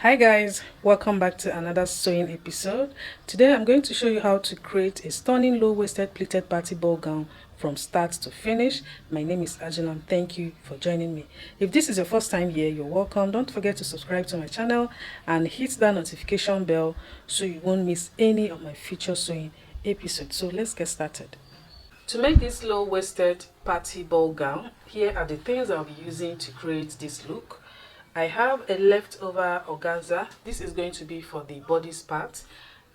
Hi guys, welcome back to another sewing episode. Today I'm going to show you how to create a stunning low-waisted pleated party ball gown from start to finish. My name is Ajulam. Thank you for joining me. If this is your first time here, you're welcome. Don't forget to subscribe to my channel and hit that notification bell so you won't miss any of my future sewing episodes. So let's get started. To make this low-waisted party ball gown, here are the things I'll be using to create this look. I have a leftover organza. This is going to be for the bodice part.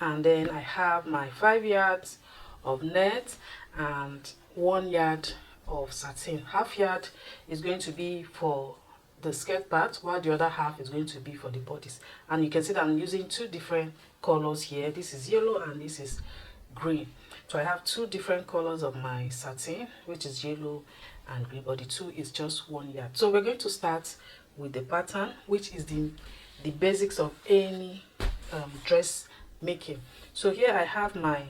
And then I have my 5 yards of net and 1 yard of satin. Half yard is going to be for the skirt part, while the other half is going to be for the bodice. And you can see that I'm using two different colors here. This is yellow and this is green. So I have two different colors of my satin, which is yellow and green, but the two is just 1 yard. So we're going to start with the pattern, which is the basics of any dress making. So here I have my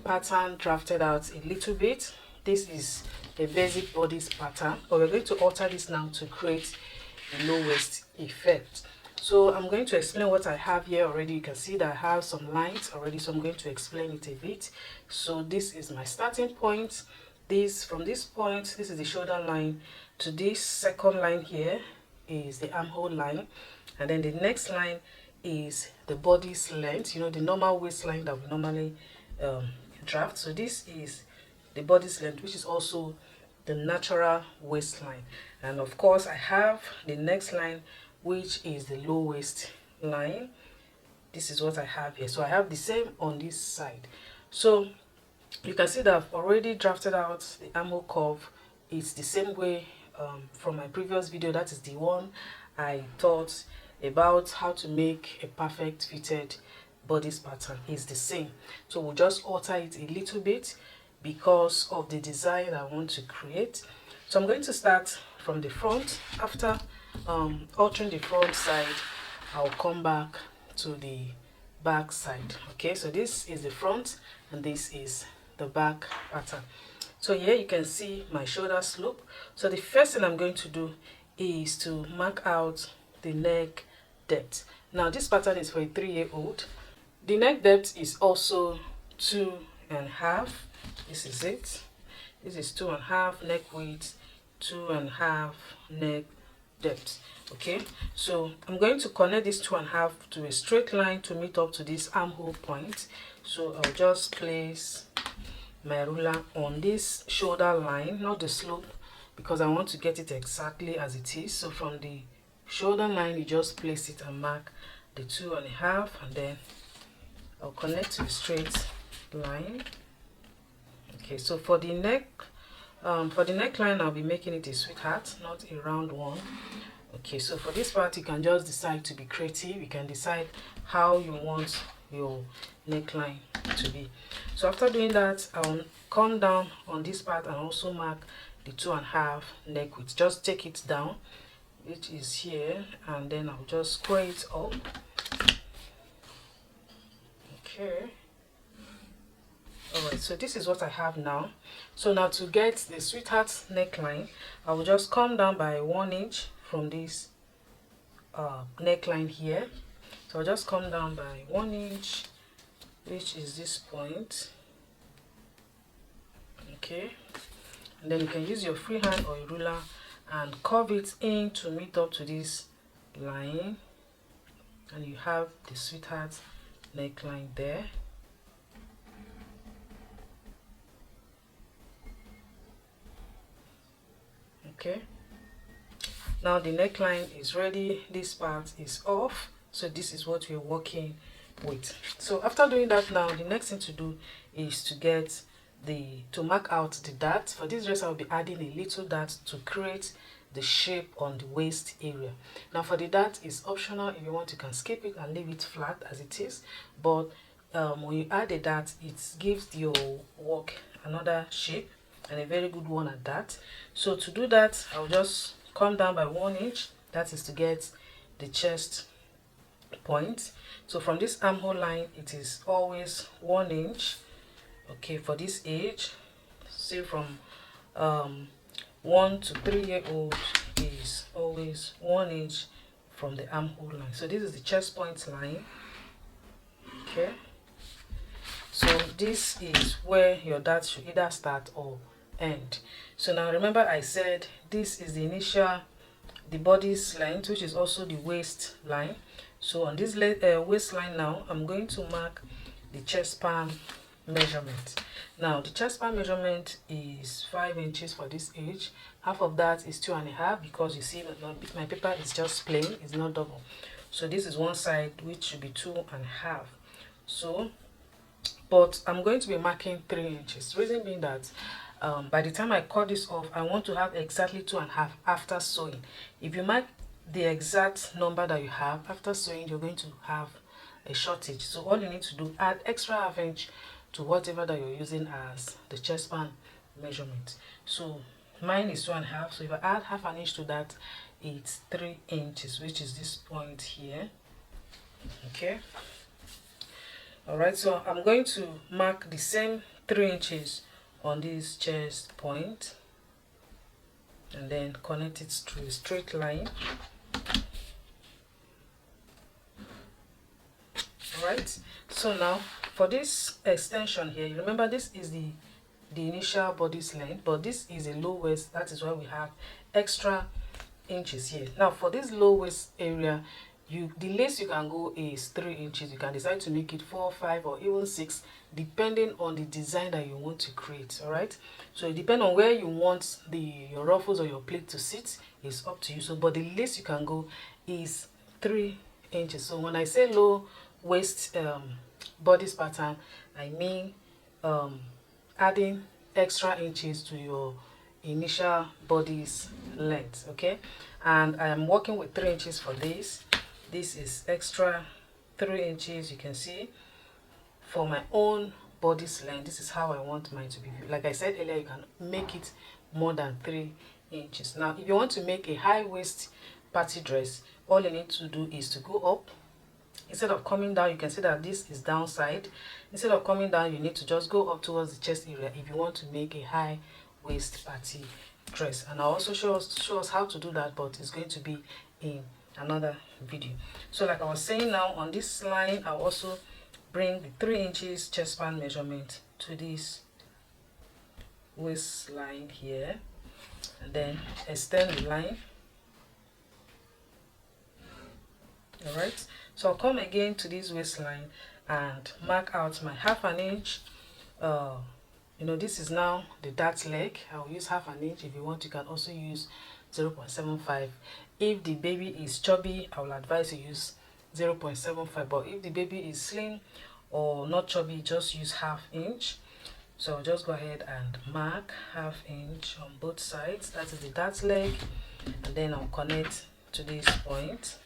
pattern drafted out a little bit. This is a basic bodice pattern, but we're going to alter this now to create a low waist effect. So I'm going to explain what I have here already. You can see that I have some lines already, so I'm going to explain it a bit. So this is my starting point. From this point, this is the shoulder line to this second line here is the armhole line, and then the next line is the bodice length, the normal waistline that we normally draft. So this is the bodice length, which is also the natural waistline. And of course I have the next line, which is the low waist line. This is what I have here. So I have the same on this side. So you can see that I've already drafted out the armhole curve. It's the same way from my previous video. That is the one I taught about how to make a perfect fitted bodice pattern. It's the same. So we'll just alter it a little bit because of the design I want to create. So I'm going to start from the front. After altering the front side, I'll come back to the back side. Okay, so this is the front and this is the back pattern. So here you can see my shoulder slope. So the first thing I'm going to do is to mark out the neck depth. Now this pattern is for a 3-year-old. The neck depth is also 2.5. This is it. This is 2.5 neck width, 2.5 neck depth. Okay, so I'm going to connect this 2.5 to a straight line to meet up to this armhole point. So I'll just place my ruler on this shoulder line, not the slope, because I want to get it exactly as it is. So from the shoulder line, you just place it and mark the 2.5, and then I'll connect to a straight line. Okay, so for the neckline, I'll be making it a sweetheart, not a round one. Okay, so for this part, you can just decide to be creative. You can decide how you want your neckline to be. So after doing that, I'll come down on this part and also mark the 2.5 neck width. Just take it down, which is here, and then I'll just square it up. Okay. Alright, so this is what I have now. So now to get the sweetheart neckline, I will just come down by 1 inch from this neckline here. So I'll just come down by 1 inch, which is this point. Okay, and then you can use your freehand or a ruler and curve it in to meet up to this line, and you have the sweetheart neckline there. Okay, now the neckline is ready. This part is off, so this is what we're working with. So after doing that, now the next thing to do is to mark out the dart. For this dress, I'll be adding a little dart to create the shape on the waist area. Now for the dart, is optional. If you want, you can skip it and leave it flat as it is, but when you add a dart, it gives your work another shape, and a very good one at that. So to do that, I'll just come down by 1 inch. That is to get the chest point. So from this armhole line, it is always 1 inch. Okay, for this age, say from 1 to 3-year-old is always 1 inch from the armhole line. So this is the chest point line. Okay, so this is where your dart should either start or end. So now remember I said this is the initial, the bodice line, which is also the waist line. So on this waistline now, I'm going to mark the chest span measurement. Now the chest span measurement is 5 inches for this edge. Half of that is 2.5, because you see my paper is just plain, it's not double. So this is one side, which should be 2.5. So, but I'm going to be marking 3 inches. Reason being that by the time I cut this off, I want to have exactly 2.5 after sewing. If you mark the exact number that you have after sewing, you're going to have a shortage. So all you need to do, add extra ½ inch to whatever that you're using as the chest span measurement. So mine is 2.5, so if I add ½ inch to that, it's 3 inches, which is this point here. Okay, all right, so I'm going to mark the same 3 inches on this chest point and then connect it to a straight line. Alright, so now for this extension here, you remember this is the initial bodice length, but this is a low waist. That is why we have extra inches here. Now for this low waist area, the least you can go is 3 inches. You can decide to make it 4, 5, or even 6, depending on the design that you want to create. All right, so it depends on where you want your ruffles or your pleat to sit. It's up to you. So but the least you can go is 3 inches. So when I say low waist bodice pattern, I mean adding extra inches to your initial bodice length. Okay, and I am working with 3 inches for this. This is extra 3 inches. You can see for my own bodice length, this is how I want mine to be. Like I said earlier, you can make it more than 3 inches. Now if you want to make a high waist party dress, all you need to do is to go up. Instead of coming down, you can see that this is downside. Instead of coming down, you need to just go up towards the chest area if you want to make a high waist party dress. And I'll also show us how to do that, but it's going to be in another video. So like I was saying, now on this line, I'll also bring the 3 inches chest span measurement to this waistline here, and then extend the line. All right, so I'll come again to this waistline and mark out my ½ inch. You know, this is now the dart leg. I'll use ½ inch. If you want, you can also use 0.75. If the baby is chubby, I will advise you use 0.75, but if the baby is slim or not chubby, just use ½ inch. So I'll just go ahead and mark ½ inch on both sides. That is the dart leg, and then I'll connect to this point,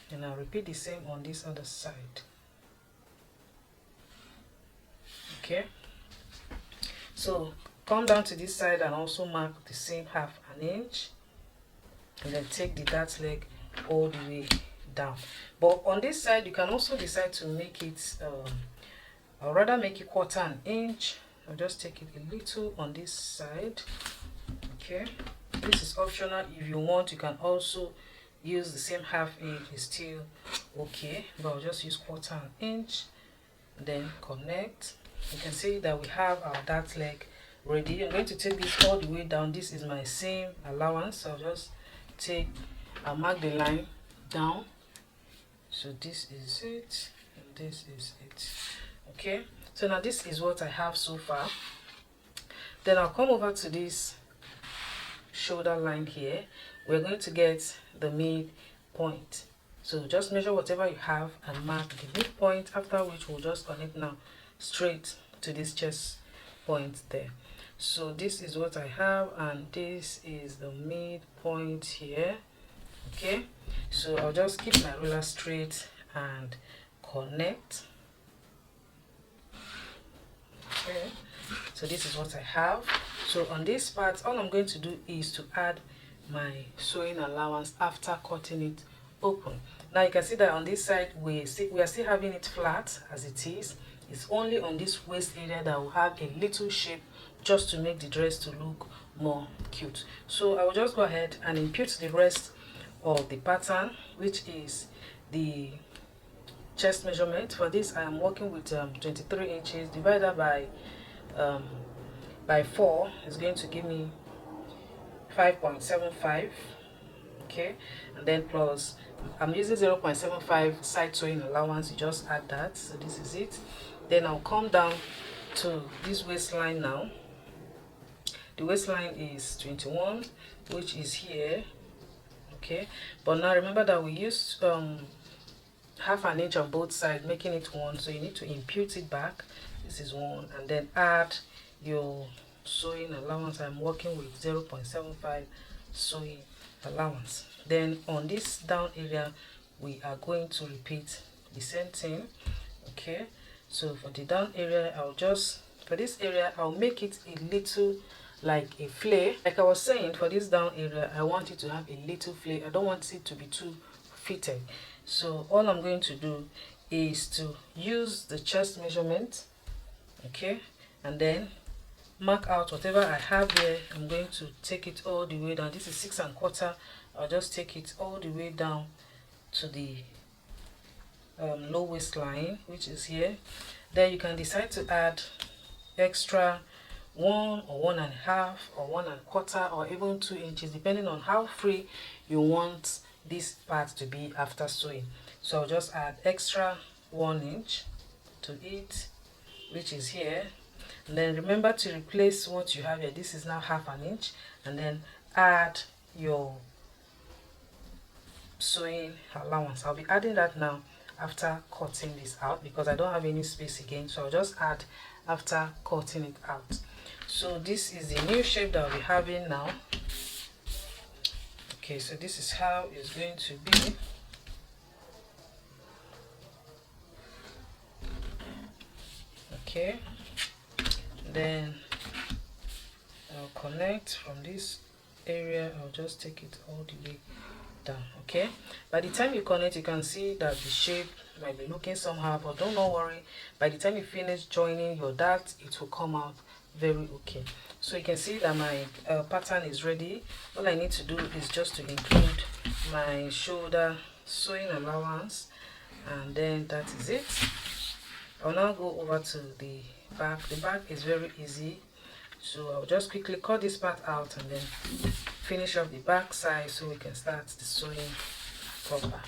and I'll repeat the same on this other side. Okay, so come down to this side and also mark the same ½ inch, and then take the dart leg all the way down. But on this side, you can also decide to make it I'll rather make it 1/4 inch. I'll just take it a little on this side. Okay, this is optional. If you want, you can also use the same ½ inch. It's still okay, but I'll just use 1/4 inch, then connect. You can see that we have our dart leg ready. I'm going to take this all the way down. This is my seam allowance, so I'll just I'll mark the line down. So this is it, and this is it. Okay, so now this is what I have so far. Then I'll come over to this shoulder line here. We're going to get the midpoint. So just measure whatever you have and mark the midpoint, after which we'll just connect now straight to this chest point there. So this is what I have, and this is the midpoint here. Okay, so I'll just keep my ruler straight and connect. Okay, so this is what I have. So on this part, all I'm going to do is to add my sewing allowance after cutting it open. Now you can see that on this side we are still having it flat as it is. It's only on this waist area that will have a little shape, just to make the dress to look more cute. So I will just go ahead and impute the rest of the pattern, which is the chest measurement. For this I am working with 23 inches divided by 4 is going to give me 5.75. okay, and then plus I'm using 0.75 side sewing allowance. You just add that. So this is it. Then I'll come down to this waistline now. The waistline is 21, which is here. Okay, but now remember that we used half an inch on both sides, making it 1, so you need to impute it back. This is 1, and then add your sewing allowance. I'm working with 0.75 sewing allowance. Then on this down area we are going to repeat the same thing. Okay, so for the down area for this area I'll make it a little like a flare. Like I was saying, for this down area I want it to have a little flare. I don't want it to be too fitted. So all I'm going to do is to use the chest measurement, okay, and then mark out whatever I have here. I'm going to take it all the way down. This is 6 1/4. I'll just take it all the way down to the low waistline, which is here. Then you can decide to add extra 1 or 1.5 or 1 1/4 or even 2 inches, depending on how free you want this part to be after sewing. So I'll just add extra 1 inch to it, which is here. And then remember to replace what you have here. This is now half an inch, and then add your sewing allowance. I'll be adding that now after cutting this out because I don't have any space again, so I'll just add after cutting it out. So this is the new shape that I'll be having now. Okay, so this is how it's going to be. Okay, then I'll connect from this area. I'll just take it all the way down. Okay, by the time you connect, you can see that the shape might be looking somehow, but don't worry. By the time you finish joining your dart, it will come out very okay. So you can see that my pattern is ready. All I need to do is just to include my shoulder sewing allowance, and then that is it. I'll now go over to the back. The back is very easy, so I'll just quickly cut this part out and then finish off the back side so we can start the sewing proper.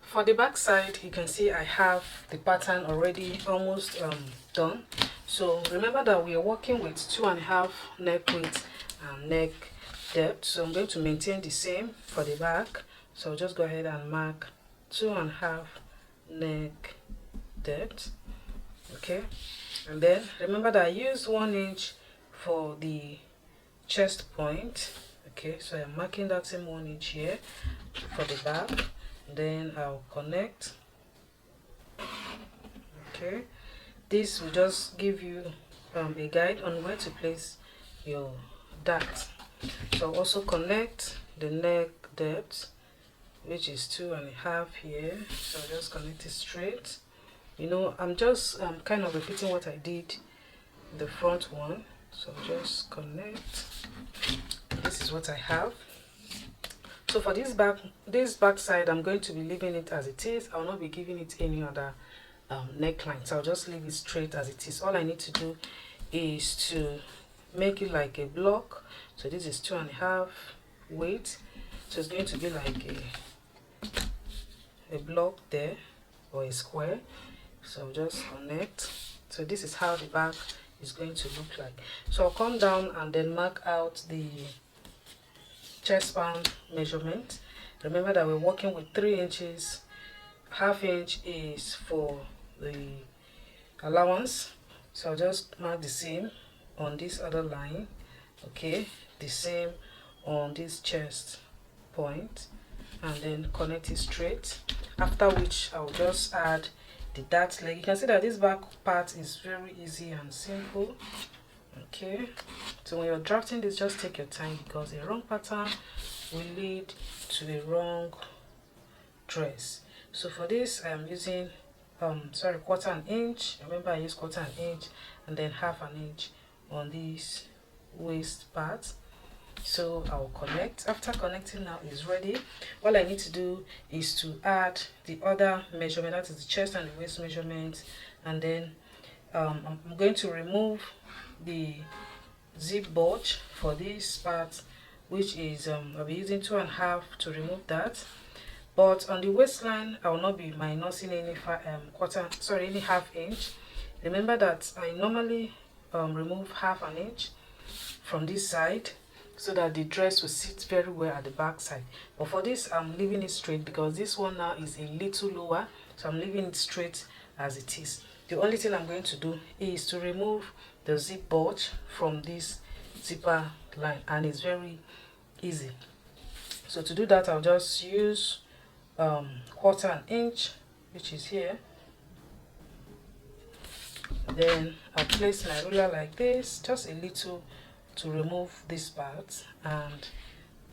For the back side, you can see I have the pattern already almost done. So remember that we are working with 2.5 neck width and neck depth. So I'm going to maintain the same for the back. So I'll just go ahead and mark 2.5 neck depth. Okay, and then remember that I used 1 inch for the chest point. Okay, so I'm marking that same 1 inch here for the back. Then I'll connect. Okay, this will just give you a guide on where to place your dart. So I'll also connect the neck depth, which is 2.5 here. So I'll just connect it straight. You know, I'm just kind of repeating what I did in the front one. So just connect. This is what I have. So for this back side, I'm going to be leaving it as it is. I'll not be giving it any other neckline. So I'll just leave it straight as it is. All I need to do is to make it like a block. So this is 2.5 weight. So it's going to be like a block there, or a square. So I'll just connect. So this is how the back is going to look like. So I'll come down and then mark out the chest span measurement. Remember that we're working with 3 inches. Half inch is for the allowance. So I'll just mark the same on this other line. Okay, the same on this chest point. and then connect it straight, after which I'll just add the dart leg. You can see that this back part is very easy and simple. Okay, so when you're drafting this, just take your time, because a wrong pattern will lead to a wrong dress. So for this I am using quarter an inch. Remember, I use quarter an inch, and then half an inch on this waist part. So I'll connect. After connecting, now is ready. All I need to do is to add the other measurement, that is the chest and the waist measurement, and then I'm going to remove the zip bulge for this part, which is I'll be using 2.5 to remove that. But on the waistline, I will not be minusing any half inch. Remember that I normally remove half an inch from this side, so that the dress will sit very well at the back side. But for this, I'm leaving it straight, because this one now is a little lower, so I'm leaving it straight as it is. The only thing I'm going to do is to remove the zip bulge from this zipper line, and it's very easy. So to do that, I'll just use quarter an inch, which is here. Then I'll place my ruler like this, just a little, to remove this part, and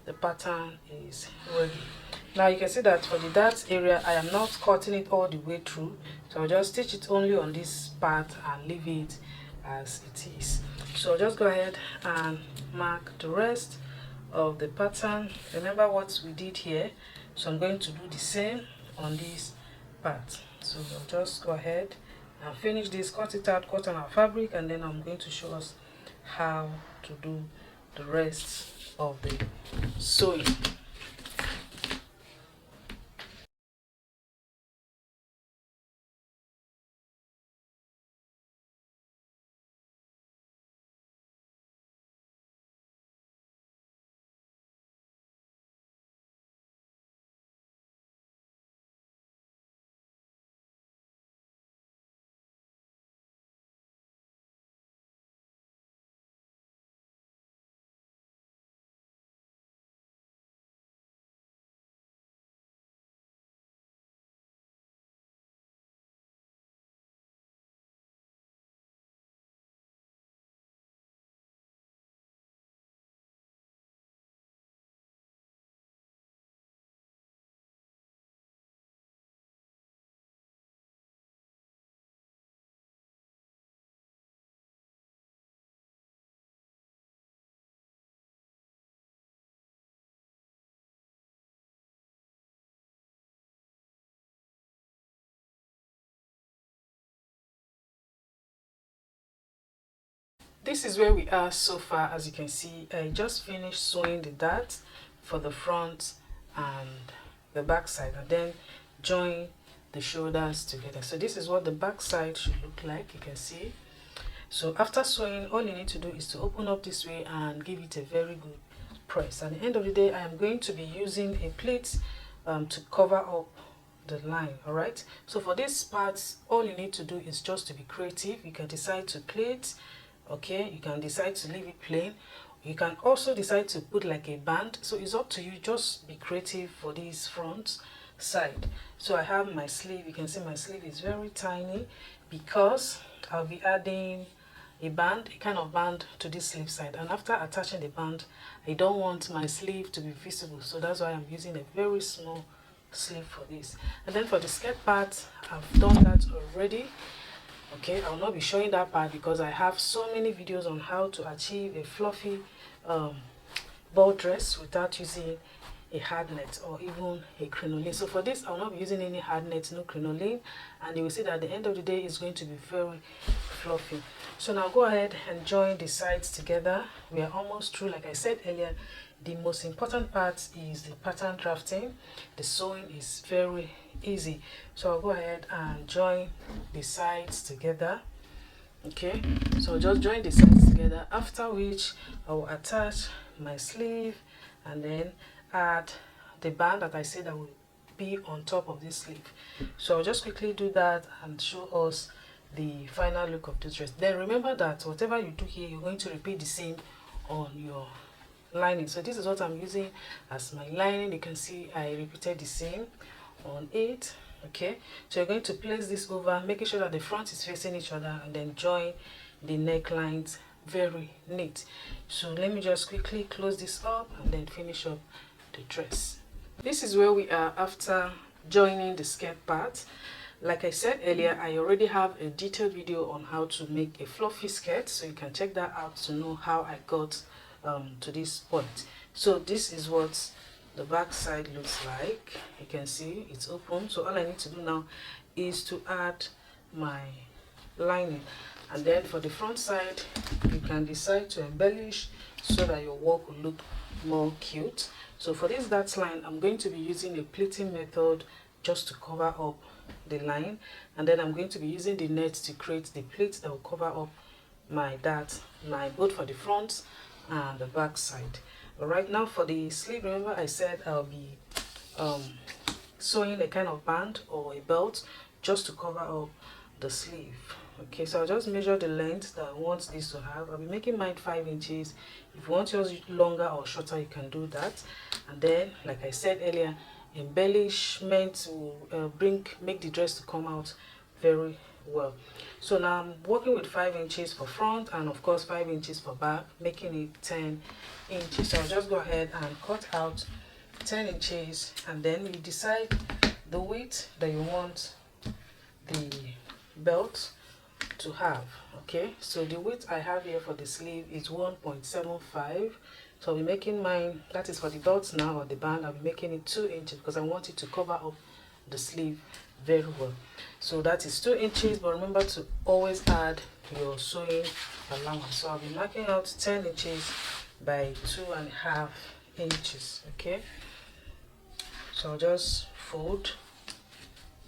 the pattern is ready. Now you can see that for the dart area, I am not cutting it all the way through, so I'll just stitch it only on this part and leave it as it is. So I'll just go ahead and mark the rest of the pattern. Remember what we did here, so I'm going to do the same on this part. So I'll just go ahead and finish this, cut it out, cut on our fabric, and then I'm going to show us how to do the rest of the sewing. This is where we are so far. As you can see, I just finished sewing the dart for the front and the back side, and then join the shoulders together. So this is what the back side should look like. You can see. So after sewing, all you need to do is to open up this way and give it a very good press. At the end of the day, I am going to be using a pleat to cover up the line. All right, so for this part, all you need to do is just to be creative. You can decide to pleat. Okay, you can decide to leave it plain. You can also decide to put like a band, so it's up to you. Just be creative for this front side. So I have my sleeve. You can see my sleeve is very tiny, because I'll be adding a band, a kind of band, to this sleeve side, and after attaching the band, I don't want my sleeve to be visible, so that's why I'm using a very small sleeve for this. And then for the skirt part, I've done that already. Okay, I'll not be showing that part because I have so many videos on how to achieve a fluffy ball dress without using a hard net or even a crinoline. So for this, I'll not be using any hard net, no crinoline, and you will see that at the end of the day it's going to be very fluffy. So now go ahead and join the sides together. We are almost through. Like I said earlier, the most important part is the pattern drafting. The sewing is very easy. So I'll go ahead and join the sides together. Okay, so just join the sides together, after which I will attach my sleeve and then add the band that I said that will be on top of this sleeve. So I'll just quickly do that and show us the final look of this dress. Then remember that whatever you do here, you're going to repeat the same on your lining. So this is what I'm using as my lining. You can see I repeated the same on it. Okay, so you're going to place this over, making sure that the front is facing each other, and then join the necklines. Very neat. So let me just quickly close this up and then finish up the dress. This is where we are after joining the skirt part. Like I said earlier, I already have a detailed video on how to make a fluffy skirt, so you can check that out to know how I got to this point. So this is what the back side looks like. You can see it's open, so all I need to do now is to add my lining. And then for the front side, you can decide to embellish so that your work will look more cute. So for this dart line, I'm going to be using a pleating method just to cover up the line, and then I'm going to be using the net to create the pleat that will cover up my dart line, both for the front and the back side. All right, now for the sleeve, remember I said I'll be sewing a kind of band or a belt just to cover up the sleeve. Okay, so I'll just measure the length that I want this to have. I'll be making mine 5 inches. If you want yours longer or shorter, you can do that. And then, like I said earlier, embellishment will make the dress to come out very well. So now I'm working with 5 inches for front and of course 5 inches for back, making it 10 inches. So I'll just go ahead and cut out 10 inches, and then you decide the width that you want the belt to have. Okay, so the width I have here for the sleeve is 1.75. so I'll be making mine, that is for the belt now, or the band, I'll be making it 2 inches because I want it to cover up the sleeve very well. So that is 2 inches, but remember to always add your sewing allowance. So I'll be marking out 10 inches by 2.5 inches. Okay, so I'll just fold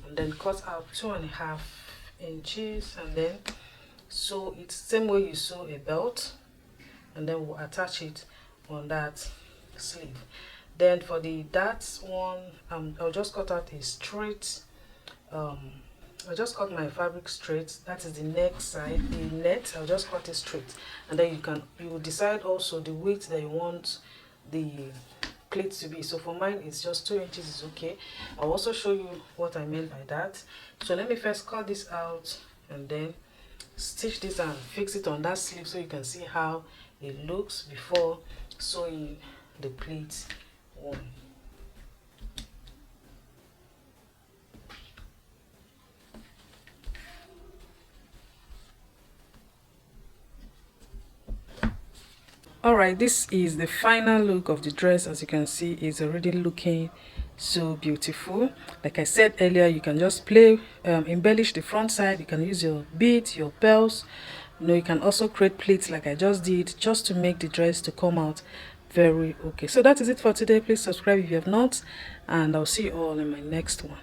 and then cut out 2.5 inches, and then sew it same way you sew a belt, and then we'll attach it on that sleeve. Then for the darts one, I'll just cut out a straight I just cut my fabric straight, that is the neck side, the net, I'll just cut it straight, and then you will decide also the width that you want the plate to be. So for mine it's just 2 inches is okay. I'll also show you what I meant by that. So let me first cut this out and then stitch this and fix it on that sleeve so you can see how it looks before sewing the pleat on. Alright, this is the final look of the dress. As you can see, it's already looking so beautiful. Like I said earlier, you can just embellish the front side. You can use your beads, your pearls. You can also create pleats like I just did, just to make the dress to come out very okay. So that is it for today. Please subscribe if you have not, and I'll see you all in my next one.